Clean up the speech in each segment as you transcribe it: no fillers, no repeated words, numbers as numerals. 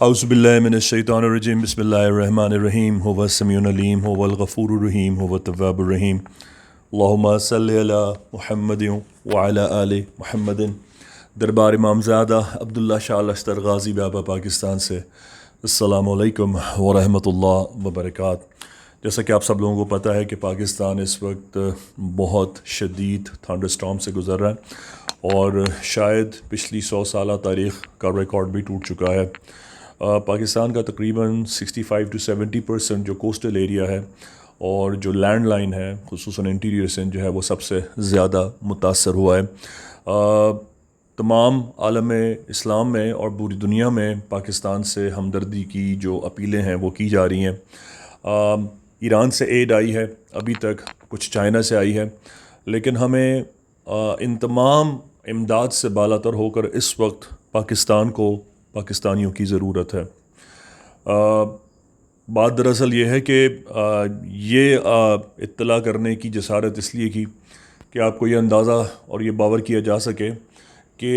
औज़ुबिल्लाहिमिनश्शैतानिर्रजीम बिस्मिल्लाहिर्रहमानिर्रहीम हुवस समीउल अलीम हुवल गफूरुर रहीम हुवत तव्वाबुर रहीम अल्लाहुम्मा सल्लि अला मुहम्मदिन व अला आलि मुहम्मदिन। दरबार इमामज़ादा अब्दुल्ला शाह लश्तर गाज़ी बाबा पाकिस्तान से अस्सलामु अलैकुम व रहमतुल्लाह व बरकात। जैसा कि आप सब लोगों को पता है कि पाकिस्तान इस वक्त बहुत शदीद थंडरस्टॉर्म से गुज़र रहा है और शायद पिछली 100 साल तारीख़ का रिकॉर्ड भी टूट चुका है। पाकिस्तान का तकरीबन 65 to 70% जो कोस्टल एरिया है और जो लैंड लाइन है खुसूसन इंटीरियर सिंध जो है वो सबसे ज़्यादा मुतासर हुआ है। तमाम आलम इस्लाम में और पूरी दुनिया में पाकिस्तान से हमदर्दी की जो अपीलें हैं वो की जा रही हैं। ईरान से एड आई है, अभी तक कुछ चाइना से आई है, लेकिन हमें इन तमाम इमदाद से बालातर होकर इस वक्त पाकिस्तान को पाकिस्तानियों की ज़रूरत है। बात दरअसल ये है कि ये इत्तला करने की जसारत इसलिए की कि आपको ये अंदाज़ा और ये बावर किया जा सके कि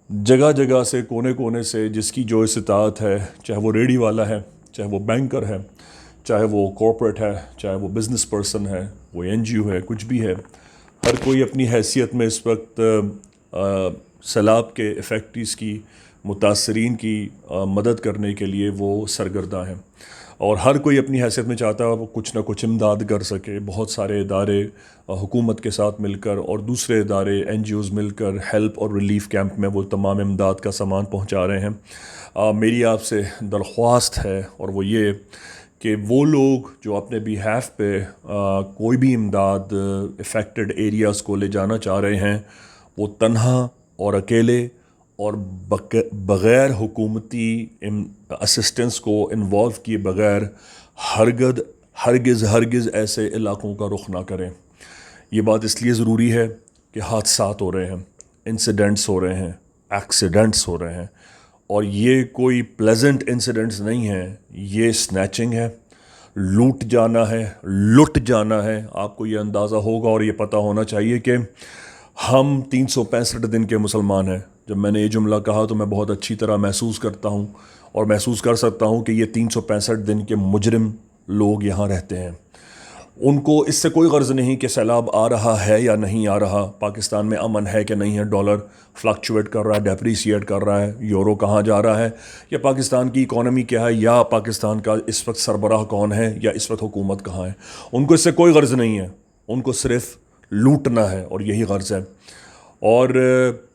जगह जगह से कोने कोने से जिसकी जो इस्तात है, चाहे वो रेडी वाला है, चाहे वो बैंकर है, चाहे वो कॉर्पोरेट है, चाहे वो बिज़नेस पर्सन है, वो NGO है, कुछ भी है, हर कोई अपनी हैसियत में इस वक्त सैलाब के इफ़ेक्ट्स की मुतासरीन की मदद करने के लिए वो सरगर्दा हैं और हर कोई अपनी हैसियत में चाहता है वो कुछ ना कुछ इमदाद कर सके। बहुत सारे इदारे हुकूमत के साथ मिलकर और दूसरे इदारे NGOs मिलकर हेल्प और रिलीफ कैंप में वो तमाम इमदाद का सामान पहुंचा रहे हैं। मेरी आपसे दरख्वास्त है और वो ये कि वो लोग जो अपने बिहाफ पे कोई भी इमदाद इफ़ेक्टेड एरियाज़ को ले जाना चाह रहे हैं वो तन्हा और अकेले और बग़ैर हुकूमती असिस्टेंस को इन्वॉल्व किए बग़ैर हरगिज़ ऐसे इलाक़ों का रुख ना करें। ये बात इसलिए ज़रूरी है कि हादसात हो रहे हैं, इंसिडेंट्स हो रहे हैं, एक्सीडेंट्स हो रहे हैं और ये कोई प्लेजेंट इंसिडेंट्स नहीं हैं। ये स्नैचिंग है, लूट जाना है। आपको ये अंदाज़ा होगा और ये पता होना चाहिए कि हम 365 दिन के मुसलमान हैं। जब मैंने ये जुमला कहा तो मैं बहुत अच्छी तरह महसूस करता हूँ और महसूस कर सकता हूँ कि ये 365 दिन के मुजरिम लोग यहाँ रहते हैं। उनको इससे कोई गर्ज़ नहीं कि सैलाब आ रहा है या नहीं आ रहा, पाकिस्तान में अमन है कि नहीं है, डॉलर फ्लक्चुएट कर रहा है, डेप्रीशिएट कर रहा है, यूरो कहाँ जा रहा है, या पाकिस्तान की इकॉनमी क्या है, या पाकिस्तान का इस वक्त सरबराह कौन है, या इस वक्त हुकूमत कहाँ है। उनको इससे कोई गर्ज़ नहीं है, उनको सिर्फ़ लूटना है और यही गर्ज़ है। और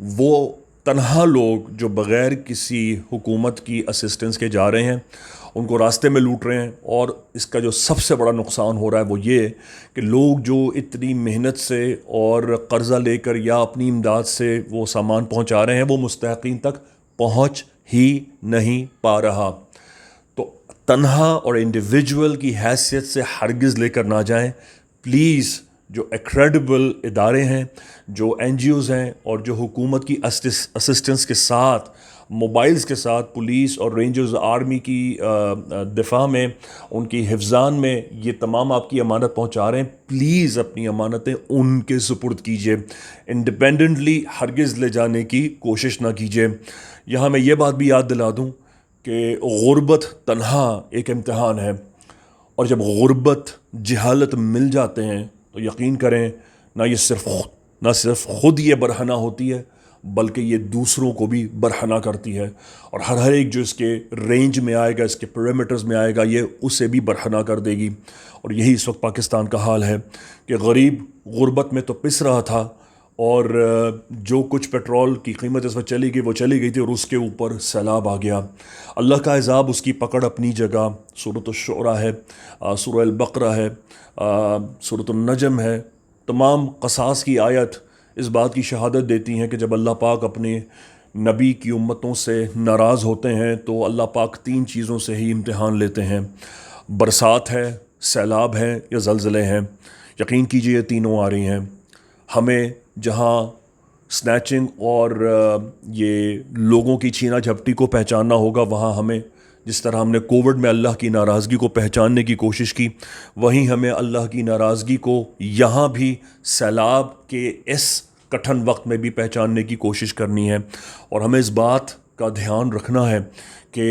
वो तन्हा लोग जो बग़ैर किसी हुकूमत की असिस्टेंस के जा रहे हैं उनको रास्ते में लूट रहे हैं। और इसका जो सबसे बड़ा नुकसान हो रहा है वो ये कि लोग जो इतनी मेहनत से और कर्ज़ा लेकर या अपनी इमदाद से वो सामान पहुंचा रहे हैं वो मुस्तहिक़ीन तक पहुंच ही नहीं पा रहा। तो तन्हा और इंडिविजुअल की हैसियत से हरगिज़ लेकर ना जाएं प्लीज़। जो एक्रेडिबल इदारे हैं, जो NGOs हैं और जो हुकूमत की असिस्टेंस के साथ मोबाइल्स के साथ पुलिस और रेंजर्स आर्मी की दिफा में उनकी हिफ्ज़ान में ये तमाम आपकी अमानत पहुंचा रहे हैं, प्लीज़ अपनी अमानतें उनके सुपुर्द कीजिए। इंडिपेंडेंटली हरगिज़ ले जाने की कोशिश ना कीजिए। यहाँ मैं ये बात भी याद दिला दूँ कि गुर्बत तन्हा एक इम्तिहान है और जब गुर्बत जहालत मिल जाते हैं तो यकीन करें ना सिर्फ खुद ये बरहना होती है बल्कि ये दूसरों को भी बरहना करती है और हर एक जो इसके रेंज में आएगा, इसके पैरामीटर्स में आएगा, ये उसे भी बरहना कर देगी। और यही इस वक्त पाकिस्तान का हाल है कि गरीब गुर्बत में तो पिस रहा था और जो कुछ पेट्रोल की कीमत इस वक्त चली गई थी और उसके ऊपर सैलाब आ गया। अल्लाह का अज़ाब, उसकी पकड़ अपनी जगह सूरत शुरा है, सूरह अल-बक़रा है, सूरत अन-नजम है। तमाम क़सास की आयत इस बात की शहादत देती हैं कि जब अल्लाह पाक अपने नबी की उम्मतों से नाराज़ होते हैं तो अल्लाह पाक 3 चीज़ों से ही इम्तिहान लेते हैं, बरसात है, सैलाब है या ज़लज़ले हैं। यकीन कीजिए ये तीनों आ रही हैं। हमें जहाँ स्नैचिंग और ये लोगों की छीना झपटी को पहचानना होगा, वहाँ हमें जिस तरह हमने कोविड में अल्लाह की नाराज़गी को पहचानने की कोशिश की, वहीं हमें अल्लाह की नाराज़गी को यहाँ भी सैलाब के इस कठिन वक्त में भी पहचानने की कोशिश करनी है। और हमें इस बात का ध्यान रखना है कि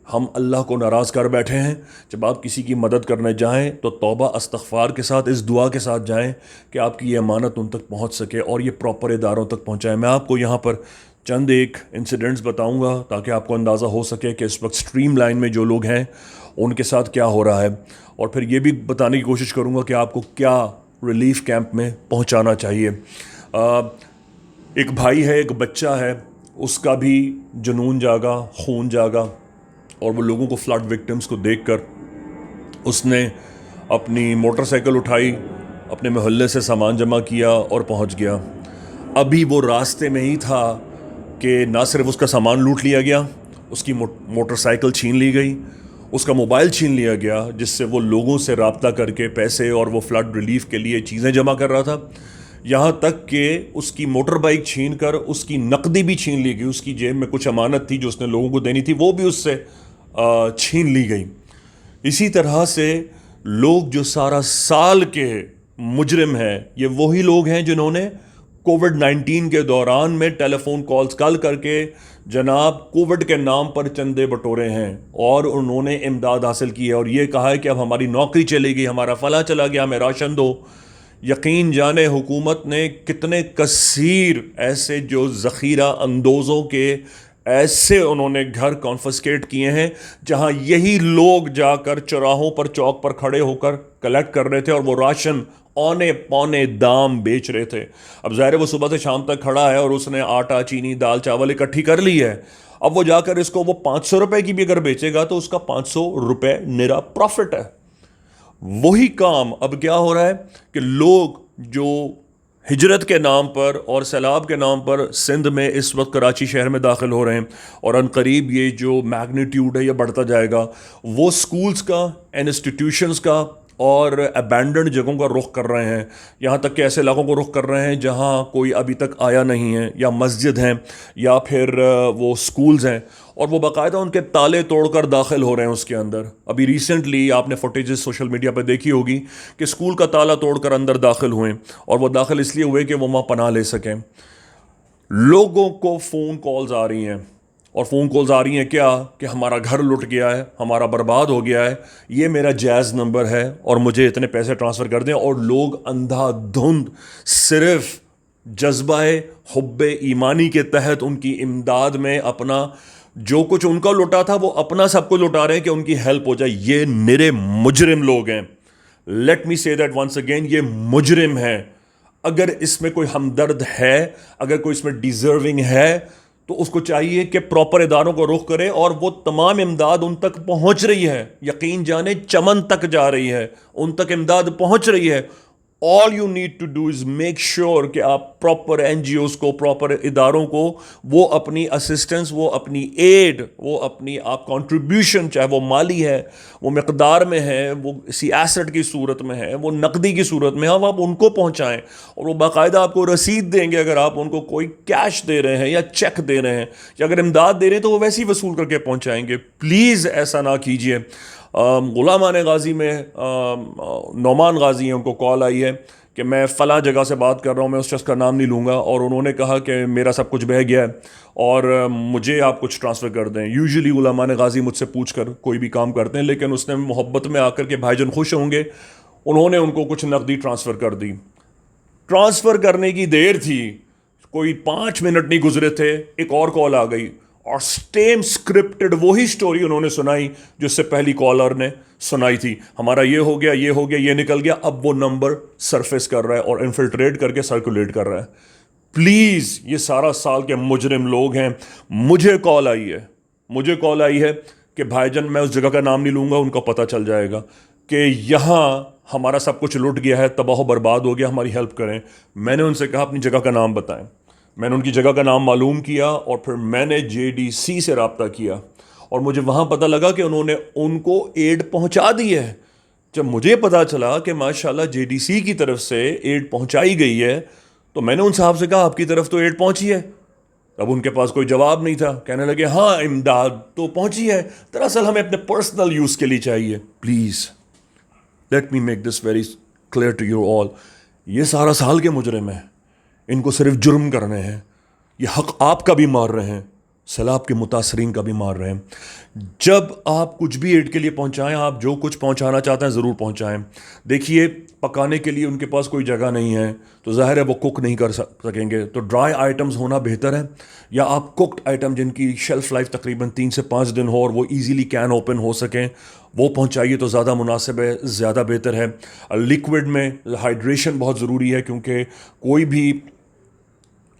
हम अल्लाह को नाराज़ कर बैठे हैं। जब आप किसी की मदद करने जाएं तो तौबा इस्तग़फ़ार के साथ, इस दुआ के साथ जाएं कि आपकी ये अमानत उन तक पहुंच सके और ये प्रॉपर इदारों तक पहुंचाएं। मैं आपको यहाँ पर चंद एक इंसिडेंट्स बताऊंगा ताकि आपको अंदाज़ा हो सके कि इस वक्त स्ट्रीम लाइन में जो लोग हैं उनके साथ क्या हो रहा है, और फिर ये भी बताने की कोशिश करूँगा कि आपको क्या रिलीफ कैंप में पहुँचाना चाहिए। एक भाई है, एक बच्चा है, उसका भी जुनून जागा, खून जागा, और वो लोगों को फ्लड विक्टिम्स को देखकर उसने अपनी मोटरसाइकिल उठाई, अपने मोहल्ले से सामान जमा किया और पहुंच गया। अभी वो रास्ते में ही था कि ना सिर्फ उसका सामान लूट लिया गया, उसकी मोटरसाइकिल छीन ली गई, उसका मोबाइल छीन लिया गया जिससे वो लोगों से रब्ता करके पैसे और वो फ्लड रिलीफ के लिए चीज़ें जमा कर रहा था। यहाँ तक कि उसकी मोटर बाइक छीन कर उसकी नकदी भी छीन ली गई, उसकी जेब में कुछ अमानत थी जो उसने लोगों को देनी थी वो भी उससे छीन ली गई। इसी तरह से लोग जो सारा साल के मुजरिम हैं, ये वही लोग हैं जिन्होंने कोविड-19 के दौरान में टेलीफोन कॉल्स कॉल करके जनाब कोविड के नाम पर चंदे बटोरे हैं और उन्होंने इमदाद हासिल की है और ये कहा है कि अब हमारी नौकरी चली गई, हमारा फला चला गया, हमें राशन दो। यकीन जाने हुकूमत ने कितने कसीर ऐसे जो ज़ख़ीरा अंदोज़ों के ऐसे उन्होंने घर कॉन्फिस्केट किए हैं जहां यही लोग जाकर चौराहों पर, चौक पर खड़े होकर कलेक्ट कर रहे थे और वो राशन औने पौने दाम बेच रहे थे। अब ज़ाहिर है वो सुबह से शाम तक खड़ा है और उसने आटा, चीनी, दाल, चावल इकट्ठी कर ली है। अब वो जाकर इसको वो 500 रुपए की भी अगर बेचेगा तो उसका 500 रुपए निरा प्रॉफिट है। वही काम अब क्या हो रहा है कि लोग जो हिजरत के नाम पर और सैलाब के नाम पर सिंध में इस वक्त कराची शहर में दाखिल हो रहे हैं और अनकरीब ये जो मैग्नीट्यूड है ये बढ़ता जाएगा, वो स्कूल्स का, इंस्टीट्यूशंस का और अबैंडन्ड जगहों का रुख कर रहे हैं। यहाँ तक कि ऐसे इलाकों को रुख कर रहे हैं जहाँ कोई अभी तक आया नहीं है, या मस्जिद हैं या फिर वो स्कूल्स हैं, और वो बाकायदा उनके ताले तोड़कर दाखिल हो रहे हैं उसके अंदर। अभी रिसेंटली आपने फुटेजेस सोशल मीडिया पर देखी होगी कि स्कूल का ताला तोड़कर अंदर दाखिल हुए, और वो दाखिल इसलिए हुए कि वो वहाँ पनाह ले सकें। लोगों को फ़ोन कॉल्स आ रही हैं, और फ़ोन कॉल्स आ रही हैं क्या कि हमारा घर लुट गया है, हमारा बर्बाद हो गया है, ये मेरा जायज़ नंबर है और मुझे इतने पैसे ट्रांसफ़र कर दें। और लोग अंधाधुंध सिर्फ जज्बा हुब्बे ईमानी के तहत उनकी इमदाद में अपना जो कुछ उनका लुटा था वो अपना सब कुछ लुटा रहे हैं कि उनकी हेल्प हो जाए। ये निरे मुजरिम लोग हैं। Let me say that once again, ये मुजरिम है। अगर इसमें कोई हमदर्द है, अगर कोई इसमें डिजर्विंग है, तो उसको चाहिए कि प्रॉपर इदारों को रुख करे और वो तमाम इमदाद उन तक पहुंच रही है। यकीन जाने चमन तक जा रही है, उन तक इमदाद पहुंच रही है। All you need to do is make sure कि आप प्रॉपर एनजीओज़ को, प्रॉपर इदारों को वो अपनी असिस्टेंस, वो अपनी एड, वो अपनी आप कंट्रीब्यूशन, चाहे वो माली है, वो मकदार में है, वो किसी एसेट की सूरत में है, वो नकदी की सूरत में है, अब आप उनको पहुंचाएं और वो बाकायदा आपको रसीद देंगे अगर आप उनको कोई कैश दे रहे हैं या चेक दे रहे हैं, या अगर इमदाद दे रहे हैं तो वो वैसे ही वसूल करके पहुंचाएंगे। प्लीज़ ऐसा ना कीजिए। गुलामान गाज़ी में नौमान गाज़ी हैं, उनको कॉल आई है कि मैं फ़लाँ जगह से बात कर रहा हूँ, मैं उस शख्स का नाम नहीं लूँगा, और उन्होंने कहा कि मेरा सब कुछ बह गया है और मुझे आप कुछ ट्रांसफ़र कर दें। यूजुअली गुलामान गाज़ी मुझसे पूछ कर कोई भी काम करते हैं, लेकिन उसने मोहब्बत में आकर के भाईजान खुश होंगे, उन्होंने उनको कुछ नकदी ट्रांसफ़र कर दी। ट्रांसफ़र करने की देर थी, कोई 5 मिनट नहीं गुजरे थे, एक और कॉल आ गई और सेम स्क्रिप्टेड वही स्टोरी उन्होंने सुनाई जो इससे पहली कॉलर ने सुनाई थी। हमारा ये हो गया, ये हो गया, ये निकल गया। अब वो नंबर सरफेस कर रहा है और इन्फिल्ट्रेट करके सर्कुलेट कर रहा है। प्लीज़, ये सारा साल के मुजरिम लोग हैं। मुझे कॉल आई है कि भाईजान, मैं उस जगह का नाम नहीं लूँगा, उनको पता चल जाएगा कि यहाँ हमारा सब कुछ लुट गया है, तबाह बर्बाद हो गया, हमारी हेल्प करें। मैंने उनसे कहा अपनी जगह का नाम बताएं। मैंने उनकी जगह का नाम मालूम किया और फिर मैंने जेडीसी से रब्ता किया और मुझे वहाँ पता लगा कि उन्होंने उनको एड पहुँचा दी है। जब मुझे पता चला कि माशाल्लाह जेडीसी की तरफ से एड पहुँचाई गई है, तो मैंने उन साहब से कहा आपकी तरफ तो एड पहुँची है। अब उनके पास कोई जवाब नहीं था। कहने लगे हाँ, इमदाद तो पहुँची है, दरअसल हमें अपने पर्सनल यूज़ के लिए चाहिए। Please let me make this very clear to you all, ये सारा साल के मुजरिम हैं, इनको सिर्फ जुर्म करने हैं। ये हक आपका भी मार रहे हैं, सैलाब के मुतासरीन का भी मार रहे हैं। जब आप कुछ भी एड के लिए पहुंचाएं, आप जो कुछ पहुंचाना चाहते हैं ज़रूर पहुंचाएं। देखिए, पकाने के लिए उनके पास कोई जगह नहीं है तो ज़ाहिर है वो कुक नहीं कर सकेंगे, तो ड्राई आइटम्स होना बेहतर है, या आप कुक्ड आइटम जिनकी शेल्फ़ लाइफ तकरीबन 3 से 5 दिन हो और वो ईज़िली कैन ओपन हो सकें, वो पहुंचाइए तो ज़्यादा मुनासिब है, ज़्यादा बेहतर है। लिक्विड में हाइड्रेशन बहुत ज़रूरी है, क्योंकि कोई भी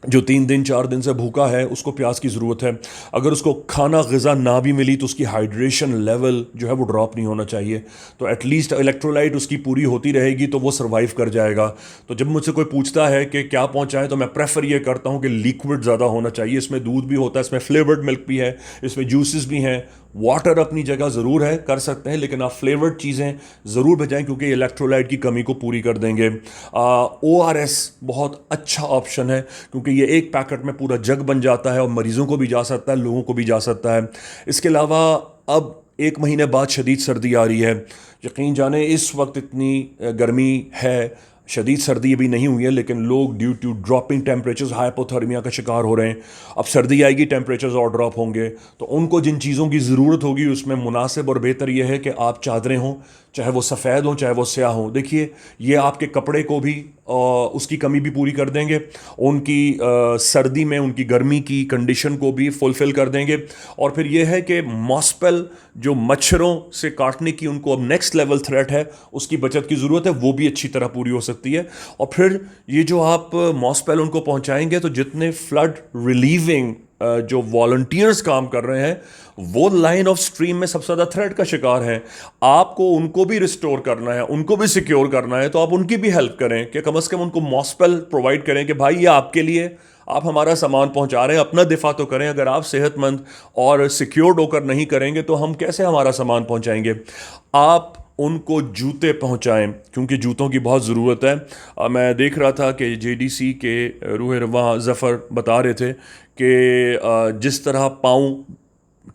जो 3 दिन 4 दिन से भूखा है उसको प्यास की ज़रूरत है। अगर उसको खाना ग़िज़ा ना भी मिली तो उसकी हाइड्रेशन लेवल जो है वो ड्रॉप नहीं होना चाहिए, तो एटलीस्ट इलेक्ट्रोलाइट उसकी पूरी होती रहेगी तो वो सर्वाइव कर जाएगा। तो जब मुझसे कोई पूछता है कि क्या पहुंचाएं, तो मैं प्रेफर ये करता हूं कि लिक्विड ज़्यादा होना चाहिए। इसमें दूध भी होता है, इसमें फ्लेवर्ड मिल्क भी है, इसमें जूसेस भी हैं। वाटर अपनी जगह ज़रूर है, कर सकते हैं, लेकिन आप फ्लेवर्ड चीज़ें ज़रूर भेजाएं क्योंकि इलेक्ट्रोलाइट की कमी को पूरी कर देंगे। ORS बहुत अच्छा ऑप्शन है क्योंकि ये एक पैकेट में पूरा जग बन जाता है और मरीज़ों को भी जा सकता है, लोगों को भी जा सकता है। इसके अलावा अब 1 महीने बाद शदीद सर्दी आ रही है। यकीन जाने इस वक्त इतनी गर्मी है, शदीद सर्दी अभी नहीं हुई है, लेकिन लोग due to dropping temperatures hypothermia का शिकार हो रहे हैं। अब सर्दी आएगी, टेम्परेचर्स और ड्रॉप होंगे, तो उनको जिन चीज़ों की ज़रूरत होगी उसमें मुनासिब और बेहतर यह है कि आप चादरें हों, चाहे वो सफ़ेद हों चाहे वो स्याह हों। देखिए, ये आपके कपड़े को भी उसकी कमी भी पूरी कर देंगे, उनकी सर्दी में उनकी गर्मी की कंडीशन को भी फुलफ़िल कर देंगे। और फिर यह है कि मॉस्पेल जो मच्छरों से काटने की उनको अब नेक्स्ट लेवल थ्रेट है, उसकी बचत की ज़रूरत है, वो भी अच्छी तरह पूरी हो सकती है। और फिर ये जो आप मॉस्पेल उनको पहुंचाएंगे, तो जितने फ्लड रिलीविंग जो वॉलंटियर्स काम कर रहे हैं वो लाइन ऑफ स्ट्रीम में सबसे ज़्यादा थ्रेट का शिकार हैं। आपको उनको भी रिस्टोर करना है, उनको भी सिक्योर करना है, तो आप उनकी भी हेल्प करें कि कम से कम उनको मॉस्पेल प्रोवाइड करें कि भाई ये आपके लिए, आप हमारा सामान पहुंचा रहे हैं, अपना दिफा तो करें। अगर आप सेहतमंद और सिक्योर्ड होकर नहीं करेंगे तो हम कैसे हमारा सामान पहुंचाएंगे। आप उनको जूते पहुंचाएं क्योंकि जूतों की बहुत ज़रूरत है। मैं देख रहा था कि JDC के रूह रवां ज़फ़र बता रहे थे कि जिस तरह पाँव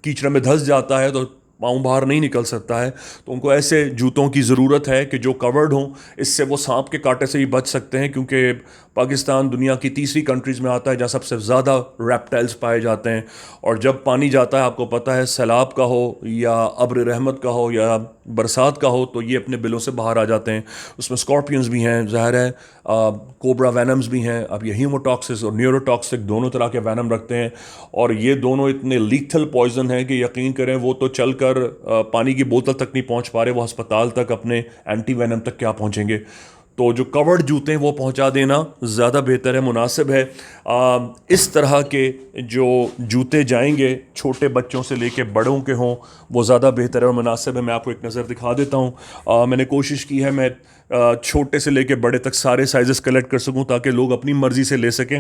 कीचड़ में धंस जाता है तो पाँव बाहर नहीं निकल सकता है, तो उनको ऐसे जूतों की ज़रूरत है कि जो कवर्ड हों, इससे वो सांप के कांटे से भी बच सकते हैं, क्योंकि पाकिस्तान दुनिया की तीसरी कंट्रीज़ में आता है जहाँ सबसे ज़्यादा रेप्टाइल्स पाए जाते हैं। और जब पानी जाता है, आपको पता है, सैलाब का हो या अब्र रहमत का हो या बरसात का हो, तो ये अपने बिलों से बाहर आ जाते हैं। उसमें स्कॉर्पियंस भी हैं, ज़ाहिर है, कोबरा वैनम्स भी हैं। अब ये हीमोटॉक्सिस और न्यूरोटॉक्सिक दोनों तरह के वैनम रखते हैं, और ये दोनों इतने लीथल पॉइजन हैं कि यकीन करें वो तो चलकर पानी की बोतल तक नहीं पहुंच पा रहे, वो अस्पताल तक अपने एंटी वैनम तक क्या पहुंचेंगे। तो जो कवर्ड जूते हैं वो पहुंचा देना ज़्यादा बेहतर है, मुनासिब है। इस तरह के जो जूते जाएंगे, छोटे बच्चों से लेके बड़ों के हों, वो ज़्यादा बेहतर है और मुनासिब है। मैं आपको एक नज़र दिखा देता हूँ। मैंने कोशिश की है मैं छोटे से लेके बड़े तक सारे साइज़ेस कलेक्ट कर सकूँ ताकि लोग अपनी मर्ज़ी से ले सकें।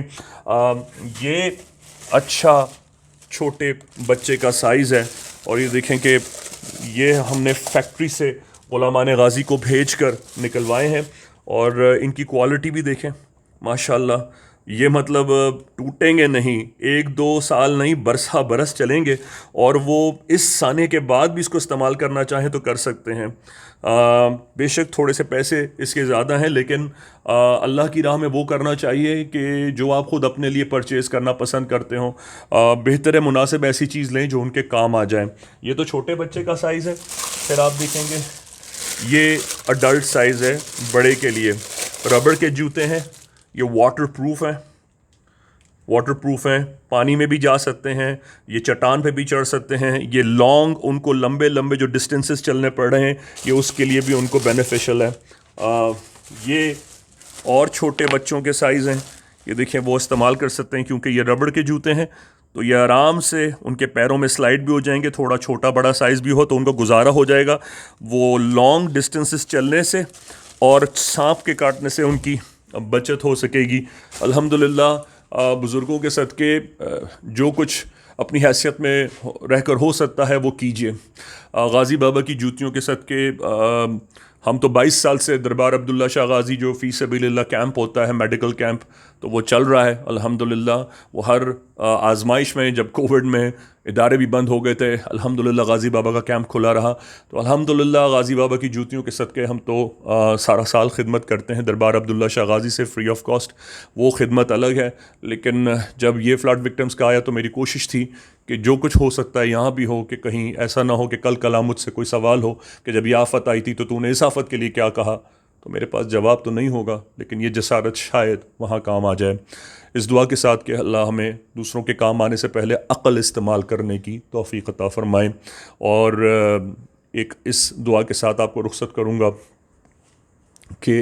ये अच्छा छोटे बच्चे का साइज़ है, और ये देखें कि ये हमने फैक्ट्री से गुलामान गाज़ी को भेज कर निकलवाए हैं, और इनकी क्वालिटी भी देखें माशाल्लाह। ये मतलब टूटेंगे नहीं, 1-2 साल नहीं, बरसा बरस चलेंगे, और वो इस साने के बाद भी इसको इस्तेमाल करना चाहें तो कर सकते हैं। बेशक थोड़े से पैसे इसके ज़्यादा हैं, लेकिन अल्लाह की राह में वो करना चाहिए कि जो आप ख़ुद अपने लिए परचेज़ करना पसंद करते हो। बेहतर है मुनासिब ऐसी चीज़ लें जो उनके काम आ जाए। ये तो छोटे बच्चे का साइज़ है। फिर आप देखेंगे ये अडल्ट साइज़ है बड़े के लिए। रबड़ के जूते हैं, ये वाटरप्रूफ हैं, पानी में भी जा सकते हैं, ये चट्टान पे भी चढ़ सकते हैं। ये लॉन्ग, उनको लंबे लंबे जो डिस्टेंसेस चलने पड़ रहे हैं, ये उसके लिए भी उनको बेनिफिशियल है। ये और छोटे बच्चों के साइज़ हैं, ये देखिए वो इस्तेमाल कर सकते हैं क्योंकि ये रबड़ के जूते हैं, तो ये आराम से उनके पैरों में स्लाइड भी हो जाएंगे। थोड़ा छोटा बड़ा साइज़ भी हो तो उनको गुजारा हो जाएगा वो लॉन्ग डिस्टेंसेस चलने से, और सांप के काटने से उनकी बचत हो सकेगी। अल्हम्दुलिल्लाह, बुज़ुर्गों के सदक़े जो कुछ अपनी हैसियत में रहकर हो सकता है वो कीजिए। गाज़ी बाबा की जूतियों के सदक़े हम तो 22 साल से दरबार अब्दुल्ला शाह गाज़ी जो फ़ी सबीलिल्लाह कैंप होता है, मेडिकल कैंप, तो वो चल रहा है अल्हम्दुलिल्लाह। वो हर आजमाइश में, जब कोविड में इदारे भी बंद हो गए थे, अल्हम्दुलिल्लाह गाज़ी बाबा का कैंप खुला रहा। तो अल्हम्दुलिल्लाह गाज़ी बाबा की जूतियों के सदक़े हम तो सारा साल खिदमत करते हैं दरबार अब्दुल्ला शाह गाज़ी से फ्री ऑफ कॉस्ट। वो खिदमत अलग है। लेकिन जब ये फ्लड विक्टिम्स का आया तो मेरी कोशिश थी कि जो कुछ हो सकता है यहाँ भी हो, कि कहीं ऐसा ना हो कि कल कला मुझसे कोई सवाल हो कि जब ये आफत आई थी तो तूने इस आफत के लिए क्या कहा। तो मेरे पास जवाब तो नहीं होगा, लेकिन ये जसारत शायद वहाँ काम आ जाए। इस दुआ के साथ कि अल्लाह हमें दूसरों के काम आने से पहले अक़ल इस्तेमाल करने की तौफ़ीक़ अता फ़रमाए। और एक इस दुआ के साथ आपको रुख़्सत करूँगा कि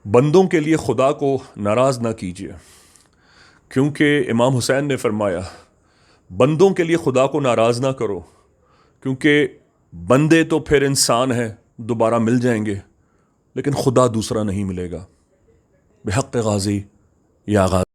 बंदों के लिए खुदा को नाराज़ ना कीजिए, क्योंकि इमाम हुसैन ने फ़रमाया बंदों के लिए खुदा को नाराज़ ना करो, क्योंकि बंदे तो फिर इंसान हैं, दोबारा मिल जाएंगे, लेकिन खुदा दूसरा नहीं मिलेगा। बेहक़ गाज़ी या गाज़ी।